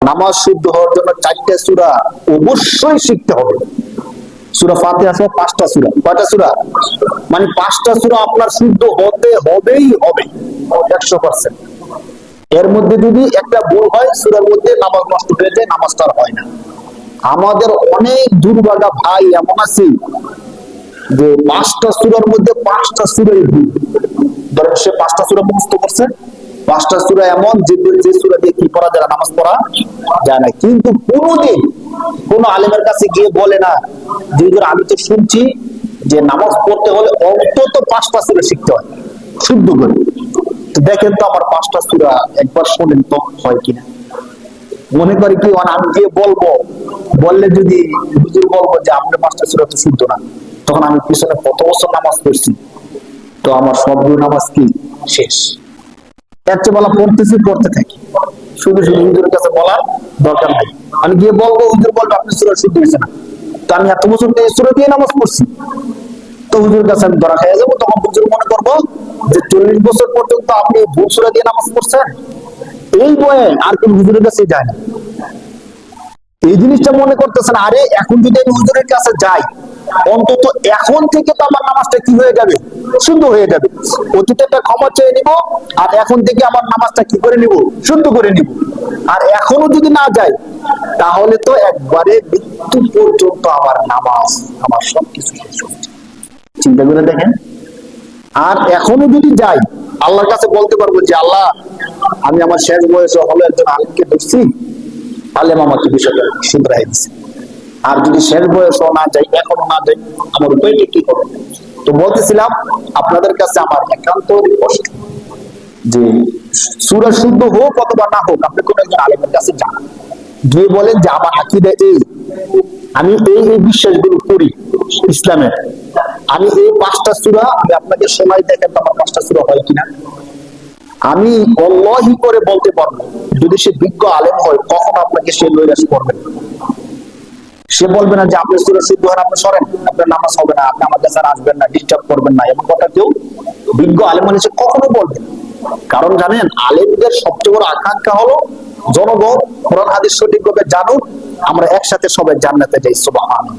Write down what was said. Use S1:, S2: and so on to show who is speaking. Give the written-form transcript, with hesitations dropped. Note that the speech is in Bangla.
S1: নামাজ শুদ্ধ হওয়ার জন্য 4টা সূরা অবশ্যই শিখতে হবে। সূরা ফাতিহা সহ 5টা সূরা। কয়টা সূরা? মানে 5টা সূরা আপনার শুদ্ধ হতে হবেই হবে 100%। এর মধ্যে যদি একটা ভুল হয় সূরার মধ্যে, নামাজ নষ্ট হয়ে যায়, নামাজটা আর হয় না। আমাদের অনেক দুর্ভাগা ভাই এমন আছে যে 5টা সূরার মধ্যে 5টা সূরাই ভুল। ধরেন সে 5টা সূরা মুখস্থ করছে, 5টা সূরা এমন যে সূরা দিয়ে কি পড়া যায়, নামাজ পড়া যায় না। কিন্তু কোনোদিন কোন আলেমের কাছে গিয়ে বলে না যে আমি তো শুনছি যে নামাজ পড়তে হলে অন্তত 5টা সূরা শিখতে হয় শুদ্ধ করে। তো দেখেন তো আমার 5টা সূরা একবার শোনেন তো হয় কিনা। মনে করি কি আমি গিয়ে বলবো, বললে যদি হুজুর বলবো যে আপনার 5টা সূরা তো শুদ্ধ না, তখন আমি পিছনে কত বছর নামাজ পড়ছি, তো আমার সবগুলো নামাজ কি শেষ। এর চেয়ে বলা পড়তেছি, পড়তে থাকি, শুধু শুধু হুজুরের কাছে বলার দরকার নাই। আমি গিয়ে বলবো, হুজুর বলবো আপনি সূরা শুদ্ধ হয়েছে না, তো আমি এত বছর এই সূরা দিয়ে নামাজ পড়ছি, তো হুজুরের কাছে আমি ধরা খেয়ে যাবো। তখন হুজুর মনে করবো যে 40 বছর পর্যন্ত আপনি ভুল সূরা দিয়ে নামাজ পড়ছেন, এই বয়ে আর কোন হুজুরের কাছে যায় না। এই জিনিসটা মনে করতেছেন, আরে এখন যদি আমি হুজুরের কাছে যাই, অন্তত এখন থেকে তো আমার নামাজটা কি হয়ে যাবে, শুদ্ধ হয়ে যাবে। অতীতেটা ক্ষমা চেয়ে নিব, আর এখন থেকে আমার নামাজটা কি করে নিব, শুদ্ধ করে নিব। আর এখনো যদি না যাই, তাহলে তো একবারে মৃত্যু পর্যন্ত আমার নামাজ, আমার সবকিছু শেষ হচ্ছে। চিন্তা করে দেখেন। আর এখনো যদি যাই, আল্লাহর কাছে বলতে পারবো যে আল্লাহ, আমি আমার শেষ বয়সে হলো একজন আলেমকে ধরছি, আলেম আমাকে বিষয়টা শুধরাই দিচ্ছে। আর যদি শেষ বয়সও না যাই, এখনো না যাই, আমার উপায়টা কি হবে? তো বলতেছিলাম আপনাদের কাছে আমার একান্ত রিকোয়েস্ট যে সূরা শুদ্ধ হোক অথবা না হোক, আপনি কোন একজন আলেমের কাছে যান, গিয়ে বলেন যে আমার আকীদা এই, আমি এই এই বিশ্বাসগুলো করি ইসলামের, আমি এই 5টা সূরা আমি আপনাকে সময় দেখেন তো আমার 5টা সূরা হয় কিনা। আমি অল্লাহি করে বলতে পারবো, যদি সে বিজ্ঞ আলেম হয়, কখনো আপনাকে সে নৈরাশ করবে না। সে বলবে না যে আপনি সূরা শুদ্ধ হন, আপনি সরেন, আপনার নামাজ হবে না, আপনি আমার কাছে আসবেন না, ডিস্টার্ব করবেন না, এমন কথা কেউ বিজ্ঞ আলেম মানে সে কখনো বলবে না। কারণ জানেন, আলেমদের সবচেয়ে বড় আকাঙ্ক্ষা হলো জনগণ কোরআন হাদিস সঠিকভাবে জানুক, আমরা একসাথে সবাই জান্নাতে যাই। সুবহানাল্লাহ।